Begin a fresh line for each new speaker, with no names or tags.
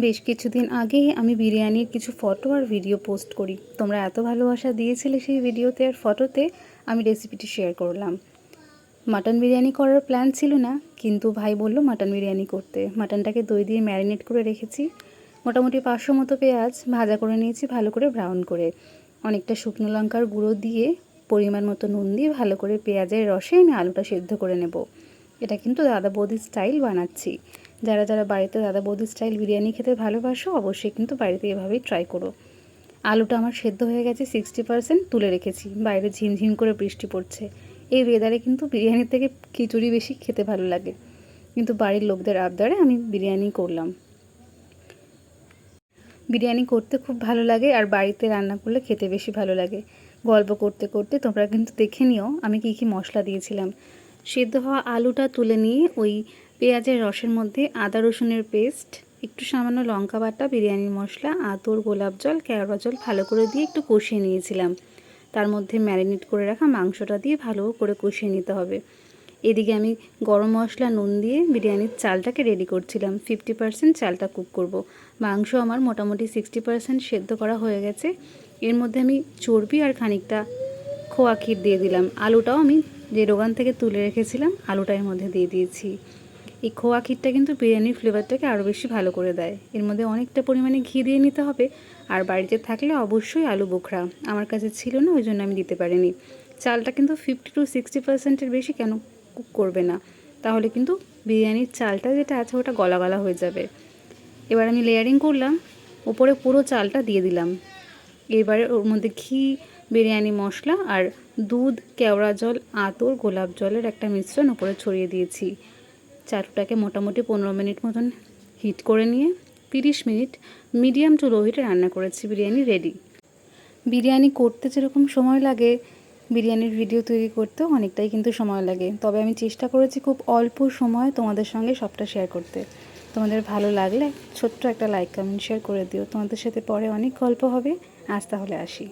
বেশ কিছুদিন আগেই আমি বিরিয়ানির কিছু ফটো আর ভিডিও পোস্ট করি। তোমরা এত ভালোবাসা দিয়েছিলে সেই ভিডিওতে আর ফটোতে, আমি রেসিপিটি শেয়ার করলাম। মাটন বিরিয়ানি করার প্ল্যান ছিল না, কিন্তু ভাই বলল মাটন বিরিয়ানি করতে। মাটনটাকে দই দিয়ে ম্যারিনেট করে রেখেছি। মোটামুটি 500 মতো পেঁয়াজ ভাজা করে নিয়েছি ভালো করে ব্রাউন করে। অনেকটা শুকনো লঙ্কার গুঁড়ো দিয়ে, পরিমাণ মতো নুন দিয়ে ভালো করে পেঁয়াজের রসে আমি আলুটা সেদ্ধ করে নেব। এটা কিন্তু দাদা বৌদি স্টাইল বানাচ্ছি। যারা যারা বাড়িতে দাদা বৌদি স্টাইল বিরিয়ানি খেতে ভালোবাসো অবশ্যই কিন্তু বাড়িতে এভাবেই ট্রাই করো। আলুটা আমার সেদ্ধ হয়ে গেছে 60%, তুলে রেখেছি। বাইরে ঝিমঝিম করে বৃষ্টি পড়ছে। এই ওয়েদারে কিন্তু বিরিয়ানির থেকে খিচুড়ি বেশি খেতে ভালো লাগে, কিন্তু বাড়ির লোকদের আবদারে আমি বিরিয়ানি করলাম। বিরিয়ানি করতে খুব ভালো লাগে, আর বাড়িতে রান্না করলে খেতে বেশি ভালো লাগে। গল্প করতে করতে তোমরা কিন্তু দেখে নিও আমি কী কী মশলা দিয়েছিলাম। সেদ্ধ হওয়া আলুটা তুলে নিয়ে ওই পেঁয়াজের রসের মধ্যে আদা রসুনের পেস্ট, একটু সামান্য লঙ্কা বাটা, বিরিয়ানির মশলা, আতর, গোলাপ জল, কেওড়া জল ভালো করে দিয়ে একটু কষিয়ে নিয়েছিলাম। তার মধ্যে ম্যারিনেট করে রাখা মাংসটা দিয়ে ভালো করে কষিয়ে নিতে হবে। এদিকে আমি গরম মশলা, নুন দিয়ে বিরিয়ানির চালটাকে রেডি করছিলাম। 50% চালটা কুক করব। মাংস আমার মোটামুটি 60% সেদ্ধ করা হয়ে গেছে। এর মধ্যে আমি চর্বি আর খানিকটা খোয়া ক্ষীর দিয়ে দিলাম। আলুটাও আমি যে রোগান থেকে তুলে রেখেছিলাম আলুটা এর মধ্যে দিয়ে দিয়েছি। এই খোয়া ক্ষীরটা কিন্তু বিরিয়ানির ফ্লেভারটাকে আরও বেশি ভালো করে দেয়। এর মধ্যে অনেকটা পরিমাণে ঘি দিয়ে নিতে হবে। আর বাড়িতে থাকলে অবশ্যই আলু বোখরা, আমার কাছে ছিল না ওই জন্য আমি দিতে পারিনি। চালটা কিন্তু 50 to 60%-এর বেশি কেন কুক করবে না, তাহলে কিন্তু বিরিয়ানির চালটা যেটা আছে ওটা গলা গলা হয়ে যাবে। এবার আমি লেয়ারিং করলাম, ওপরে পুরো চালটা দিয়ে দিলাম। এবারে ওর মধ্যে ঘি, বিরিয়ানি মশলা আর দুধ, কেওড়া জল, আতর, গোলাপ জলের একটা মিশ্রণ ওপরে ছড়িয়ে দিয়েছি। চাটুটাকে মোটামুটি 15 মিনিট মতন হিট করে নিয়ে 30 মিনিট মিডিয়াম টু লো হিটে রান্না করেছি। বিরিয়ানি রেডি। বিরিয়ানি করতে যেরকম সময় লাগে, বিরিয়ানির ভিডিও তৈরি করতেও অনেকটাই কিন্তু সময় লাগে। তবে আমি চেষ্টা করেছি খুব অল্প সময় তোমাদের সঙ্গে সবটা শেয়ার করতে। তোমাদের ভালো লাগলে ছোট্ট একটা লাইক, কমেন্ট, শেয়ার করে দিও। তোমাদের সাথে পরে অনেক গল্প হবে। আজ তাহলে আসি।